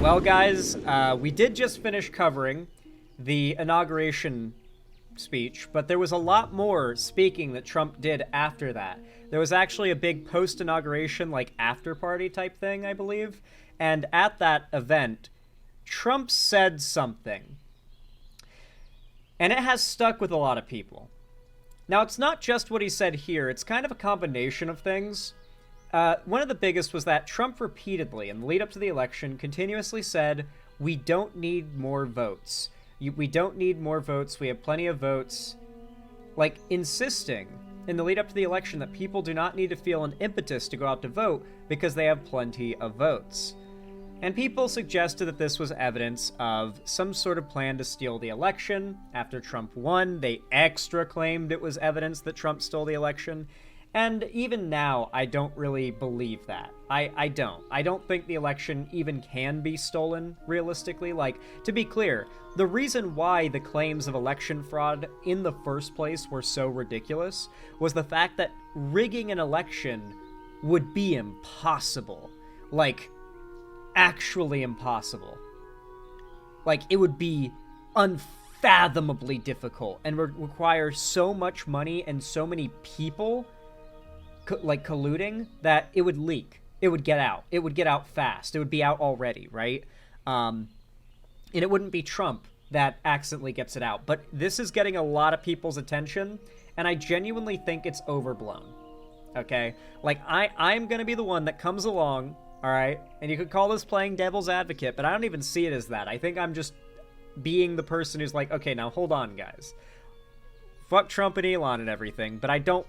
Well, guys, we did just finish covering the inauguration speech, but there was a lot more speaking that Trump did after that. There was actually a big post-inauguration, like, after-party type thing, I believe. And at that event, Trump said something. And it has stuck with a lot of people. Now, it's not just what he said here. It's kind of a combination of things. One of the biggest was that Trump repeatedly, in the lead up to the election, continuously said, we don't need more votes. We don't need more votes. We have plenty of votes. Like, insisting in the lead up to the election that people do not need to feel an impetus to go out to vote because they have plenty of votes. And people suggested that this was evidence of some sort of plan to steal the election. After Trump won, they extra claimed it was evidence that Trump stole the election. And even now, I don't really believe that. I don't. I don't think the election even can be stolen, realistically. Like, to be clear, the reason why the claims of election fraud in the first place were so ridiculous was the fact that rigging an election would be impossible. Like, actually impossible. Like, it would be unfathomably difficult and would require so much money and so many people colluding that it would leak. It would get out. It would get out fast. It would be out already, right? And it wouldn't be Trump that accidentally gets it out. But this is getting a lot of people's attention, and I genuinely think it's overblown. Okay? Like, I'm gonna be the one that comes along, alright? And you could call this playing devil's advocate, but I don't even see it as that. I think I'm just being the person who's like, okay, now hold on, guys. Fuck Trump and Elon and everything, but I don't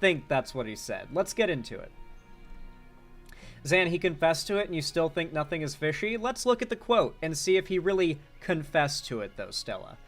think that's what he said. Let's get into it. Zan, he confessed to it and you still think nothing is fishy? Let's look at the quote and see if he really confessed to it, though, Stella.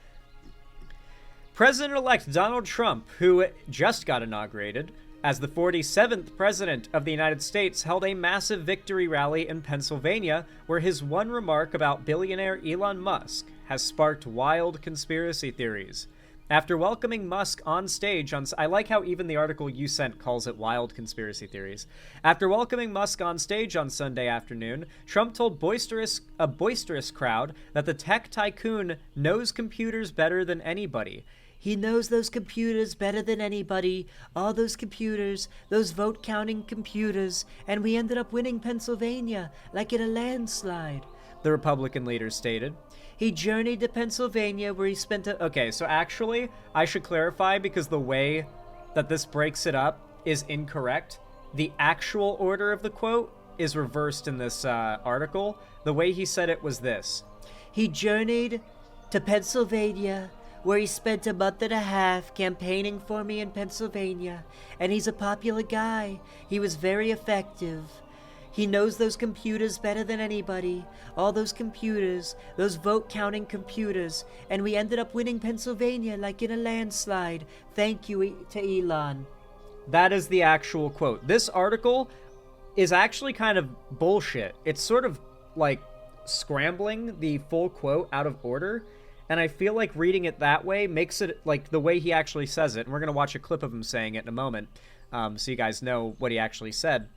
President-elect Donald Trump, who just got inaugurated as the 47th president of the United States, held a massive victory rally in Pennsylvania where his one remark about billionaire Elon Musk has sparked wild conspiracy theories. After welcoming Musk on stage on... I like how even the article you sent calls it wild conspiracy theories. After welcoming Musk on stage on Sunday afternoon, Trump told a boisterous crowd that the tech tycoon knows computers better than anybody. He knows those computers better than anybody. All those computers, those vote-counting computers. And we ended up winning Pennsylvania, like in a landslide, the Republican leader stated. He journeyed to Pennsylvania where he spent okay, so actually, I should clarify because the way that this breaks it up is incorrect. The actual order of the quote is reversed in this article. The way he said it was this. He journeyed to Pennsylvania where he spent a month and a half campaigning for me in Pennsylvania. And he's a popular guy. He was very effective. He knows those computers better than anybody. All those computers, those vote-counting computers. And we ended up winning Pennsylvania like in a landslide. Thank you to Elon. That is the actual quote. This article is actually kind of bullshit. It's sort of like scrambling the full quote out of order. And I feel like reading it that way makes it like the way he actually says it. And we're going to watch a clip of him saying it in a moment so you guys know what he actually said.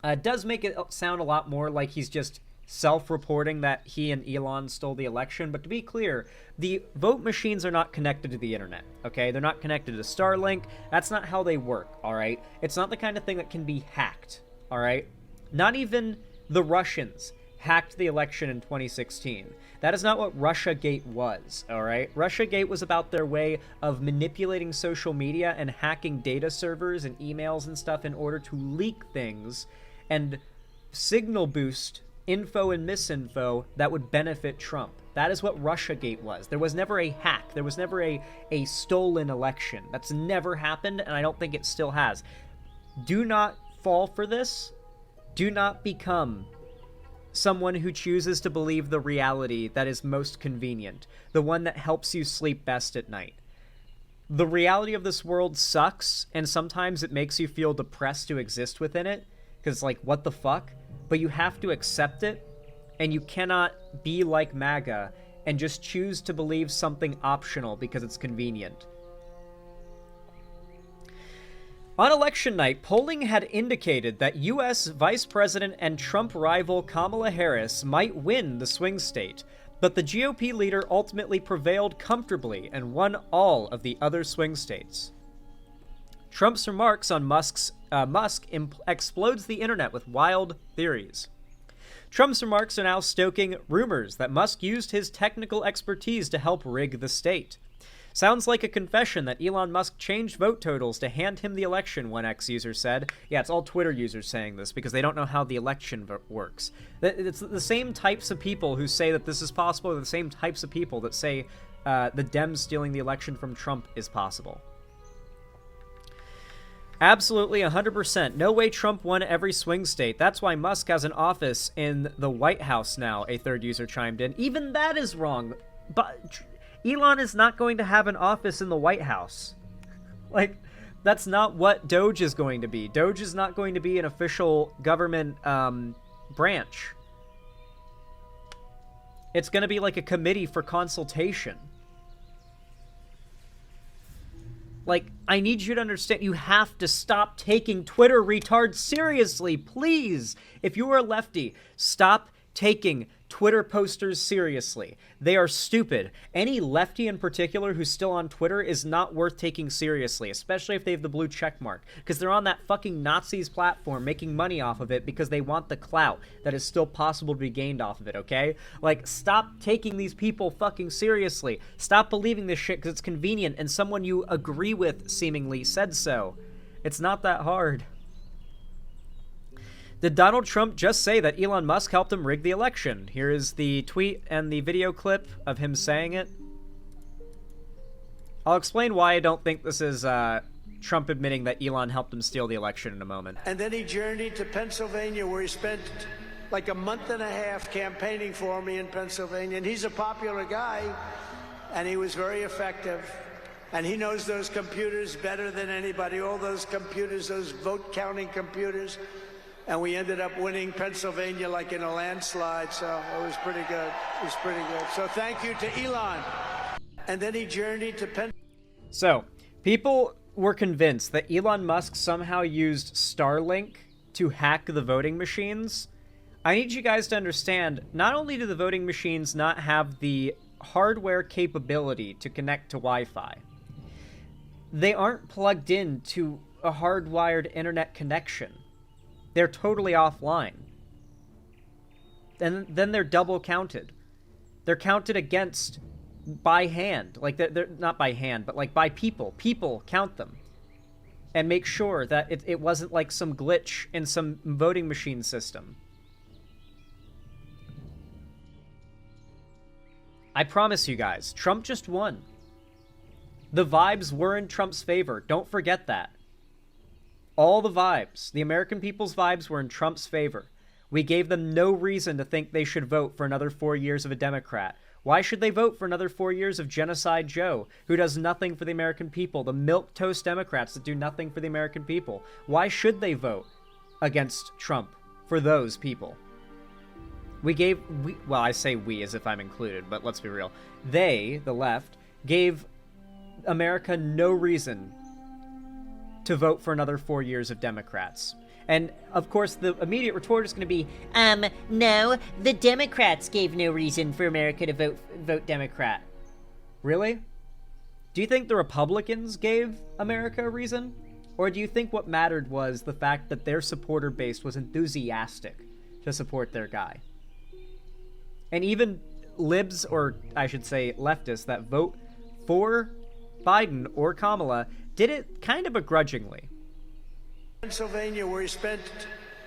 It does make it sound a lot more like he's just self-reporting that he and Elon stole the election. But to be clear, the vote machines are not connected to the internet, okay? They're not connected to Starlink. That's not how they work, all right? It's not the kind of thing that can be hacked, all right? Not even the Russians hacked the election in 2016. That is not what Russiagate was, all right? Russiagate was about their way of manipulating social media and hacking data servers and emails and stuff in order to leak things and signal boost info and misinfo that would benefit Trump. That is what Russiagate was. There was never a hack. There was never a stolen election. That's never happened, and I don't think it still has. Do not fall for this. Do not become someone who chooses to believe the reality that is most convenient, the one that helps you sleep best at night. The reality of this world sucks, and sometimes it makes you feel depressed to exist within it, because, like, what the fuck? But you have to accept it, and you cannot be like MAGA and just choose to believe something optional because it's convenient. On election night, polling had indicated that U.S. Vice President and Trump rival Kamala Harris might win the swing state, but the GOP leader ultimately prevailed comfortably and won all of the other swing states. Trump's remarks on Musk explodes the internet with wild theories. Trump's remarks are now stoking rumors that Musk used his technical expertise to help rig the state. Sounds like a confession that Elon Musk changed vote totals to hand him the election, one X user said. Yeah, it's all Twitter users saying this because they don't know how the election works. It's the same types of people who say that this is possible, are the same types of people that say the Dems stealing the election from Trump is possible. Absolutely, 100%. No way Trump won every swing state. That's why Musk has an office in the White House now, a third user chimed in. Even that is wrong. But Elon is not going to have an office in the White House. Like, that's not what Doge is going to be. Doge is not going to be an official government branch. It's going to be like a committee for consultation. Like, I need you to understand, you have to stop taking Twitter retards seriously, please. If you are a lefty, stop taking Twitter posters seriously. They are stupid. Any lefty in particular who's still on Twitter is not worth taking seriously, especially if they have the blue check mark, because they're on that fucking Nazis platform making money off of it because they want the clout that is still possible to be gained off of it, okay? Like, stop taking these people fucking seriously. Stop believing this shit because it's convenient and someone you agree with seemingly said so. It's not that hard. Did Donald Trump just say that Elon Musk helped him rig the election? Here is the tweet and the video clip of him saying it. I'll explain why I don't think this is Trump admitting that Elon helped him steal the election in a moment. And then he journeyed to Pennsylvania, where he spent like a month and a half campaigning for me in Pennsylvania. And he's a popular guy, and he was very effective. And he knows those computers better than anybody, all those computers, those vote-counting computers. And we ended up winning Pennsylvania like in a landslide, so it was pretty good. It was pretty good. So thank you to Elon. And then he journeyed to Pennsylvania. So, people were convinced that Elon Musk somehow used Starlink to hack the voting machines. I need you guys to understand, not only do the voting machines not have the hardware capability to connect to Wi-Fi, they aren't plugged in to a hardwired internet connection. They're totally offline. And then they're double counted. They're counted against by hand. Like, they're not by hand, but like by people. People count them. And make sure that it wasn't like some glitch in some voting machine system. I promise you guys, Trump just won. The vibes were in Trump's favor. Don't forget that. All the vibes, the American people's vibes were in Trump's favor. We gave them no reason to think they should vote for another 4 years of a Democrat. Why should they vote for another 4 years of Genocide Joe, who does nothing for the American people? The milquetoast Democrats that do nothing for the American people. Why should they vote against Trump for those people? Well, I say we as if I'm included, but let's be real. They, the left, gave America no reason to vote for another 4 years of Democrats. And, of course, the immediate retort is going to be, no, the Democrats gave no reason for America to vote Democrat. Really? Do you think the Republicans gave America a reason? Or do you think what mattered was the fact that their supporter base was enthusiastic to support their guy? And even libs, or I should say leftists, that vote for Biden or Kamala did it kind of begrudgingly. Pennsylvania, where he spent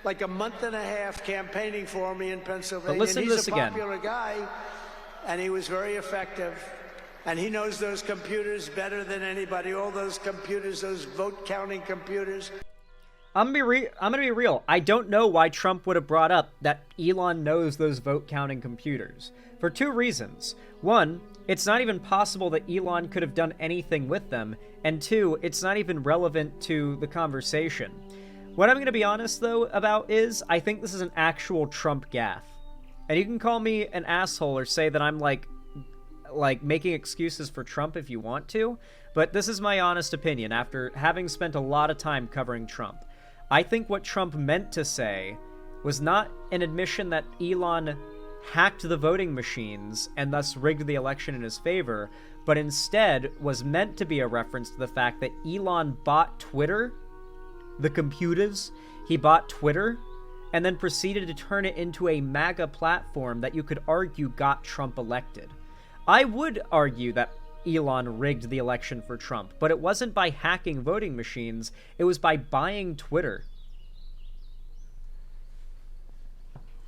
like a month and a half campaigning for me in Pennsylvania. But listen to this again. He's a popular guy, and he was very effective. And he knows those computers better than anybody, all those computers, those vote-counting computers. I'm gonna be real. I don't know why Trump would have brought up that Elon knows those vote-counting computers. For two reasons. One, it's not even possible that Elon could have done anything with them. And two, it's not even relevant to the conversation. What I'm going to be honest, though, about is I think this is an actual Trump gaffe. And you can call me an asshole or say that I'm, like, like, making excuses for Trump if you want to, but this is my honest opinion after having spent a lot of time covering Trump. I think what Trump meant to say was not an admission that Elon hacked the voting machines and thus rigged the election in his favor, but instead was meant to be a reference to the fact that Elon bought Twitter, the computers, he bought Twitter, and then proceeded to turn it into a MAGA platform that you could argue got Trump elected. I would argue that Elon rigged the election for Trump, but it wasn't by hacking voting machines, it was by buying Twitter.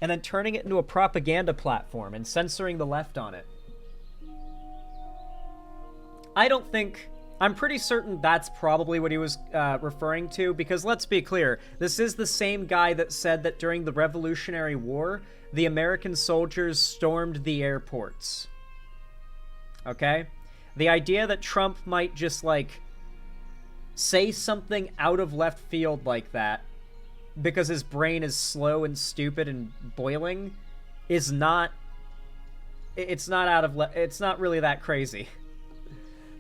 And then turning it into a propaganda platform and censoring the left on it. I'm pretty certain that's probably what he was referring to, because let's be clear, this is the same guy that said that during the Revolutionary War, the American soldiers stormed the airports. Okay? The idea that Trump might just, like, say something out of left field like that because his brain is slow and stupid and boiling is not... It's not really that crazy.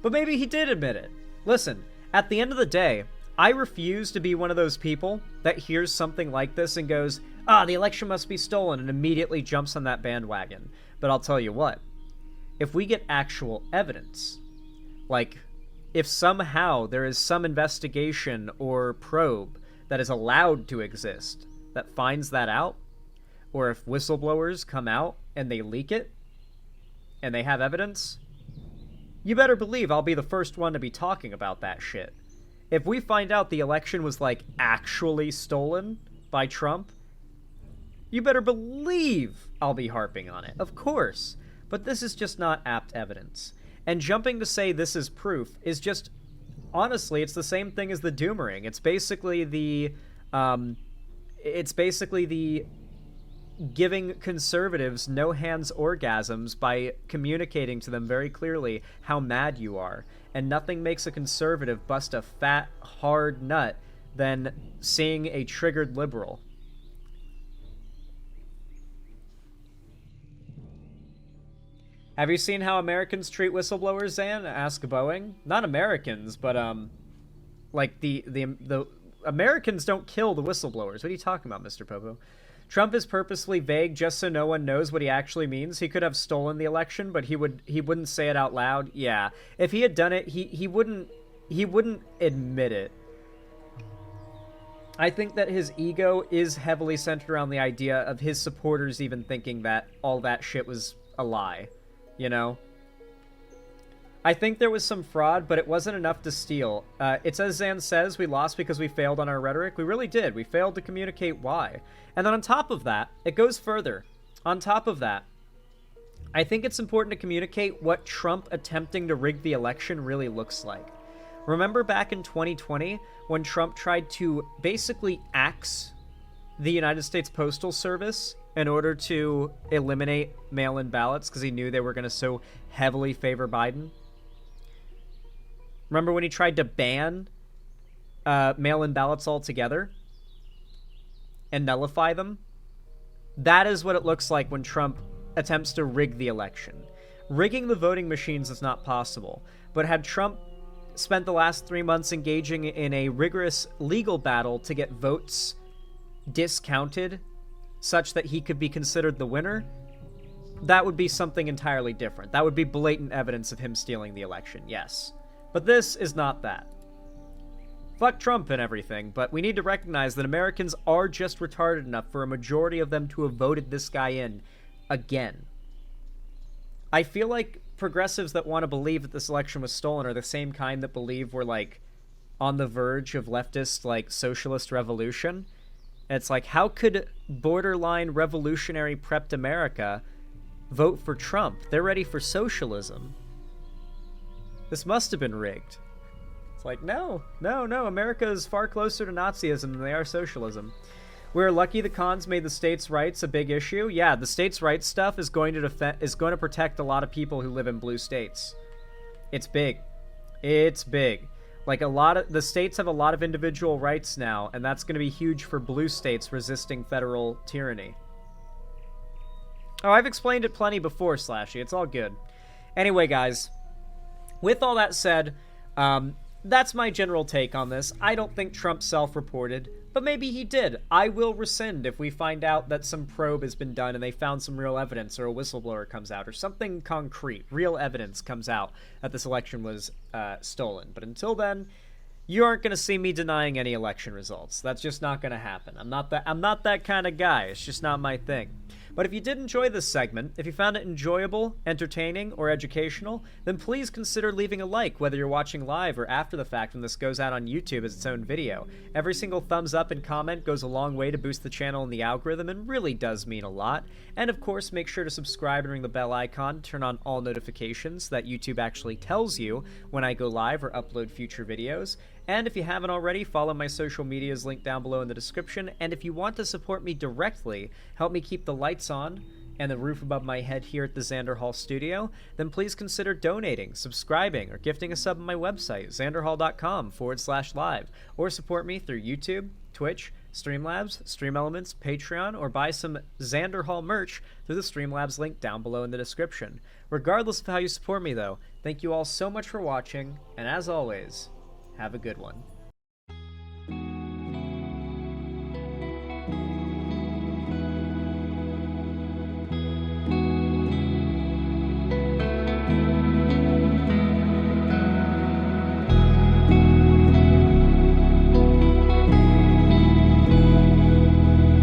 But maybe he did admit it. Listen, at the end of the day, I refuse to be one of those people that hears something like this and goes, the election must be stolen, and immediately jumps on that bandwagon. But I'll tell you what, if we get actual evidence, like if somehow there is some investigation or probe that is allowed to exist that finds that out, or if whistleblowers come out and they leak it, and they have evidence, you better believe I'll be the first one to be talking about that shit. If we find out the election was, like, actually stolen by Trump, you better believe I'll be harping on it. Of course. But this is just not apt evidence. And jumping to say this is proof is just... Honestly, it's the same thing as the doomering. It's basically the... giving conservatives no-hands orgasms by communicating to them very clearly how mad you are. And nothing makes a conservative bust a fat, hard nut than seeing a triggered liberal. Have you seen how Americans treat whistleblowers, Zan? Ask Boeing. Not Americans, but, like, the Americans don't kill the whistleblowers. What are you talking about, Mr. Popo? Trump is purposely vague just so no one knows what he actually means. He could have stolen the election, but he wouldn't say it out loud. Yeah. If he had done it, he wouldn't admit it. I think that his ego is heavily centered around the idea of his supporters even thinking that all that shit was a lie. You know? I think there was some fraud, but it wasn't enough to steal. It's as Zan says, we lost because we failed on our rhetoric. We really did. We failed to communicate why. And then on top of that, it goes further. On top of that, I think it's important to communicate what Trump attempting to rig the election really looks like. Remember back in 2020 when Trump tried to basically axe the United States Postal Service in order to eliminate mail-in ballots because he knew they were going to so heavily favor Biden? Remember when he tried to ban mail-in ballots altogether and nullify them? That is what it looks like when Trump attempts to rig the election. Rigging the voting machines is not possible, but had Trump spent the last 3 months engaging in a rigorous legal battle to get votes discounted such that he could be considered the winner, that would be something entirely different. That would be blatant evidence of him stealing the election, yes. But this is not that. Fuck Trump and everything, but we need to recognize that Americans are just retarded enough for a majority of them to have voted this guy in again. I feel like progressives that want to believe that this election was stolen are the same kind that believe we're, like, on the verge of leftist, like, socialist revolution. And it's like, how could borderline revolutionary prepped America vote for Trump? They're ready for socialism. This must have been rigged. It's like, no, America is far closer to Nazism than they are socialism. We're lucky the cons made the states' rights a big issue. Yeah, the states' rights stuff is going to protect a lot of people who live in blue states. It's big. It's big. Like, the states have a lot of individual rights now, and that's going to be huge for blue states resisting federal tyranny. Oh, I've explained it plenty before, Slashy. It's all good. Anyway, guys, with all that said, that's my general take on this. I don't think Trump self-reported, but maybe he did. I will rescind if we find out that some probe has been done and they found some real evidence, or a whistleblower comes out, or something concrete, real evidence comes out that this election was stolen. But until then, you aren't going to see me denying any election results. That's just not going to happen. I'm not that kind of guy. It's just not my thing. But if you did enjoy this segment, if you found it enjoyable, entertaining, or educational, then please consider leaving a like, whether you're watching live or after the fact when this goes out on YouTube as its own video. Every single thumbs up and comment goes a long way to boost the channel and the algorithm, and really does mean a lot. And of course, make sure to subscribe and ring the bell icon to turn on all notifications so that YouTube actually tells you when I go live or upload future videos. And if you haven't already, follow my social medias linked down below in the description. And if you want to support me directly, help me keep the lights on and the roof above my head here at the Xander Hall studio, then please consider donating, subscribing, or gifting a sub on my website, xanderhall.com/live, or support me through YouTube, Twitch, Streamlabs, Stream Elements, Patreon, or buy some Xander Hall merch through the Streamlabs link down below in the description. Regardless of how you support me, though, thank you all so much for watching, and as always, have a good one.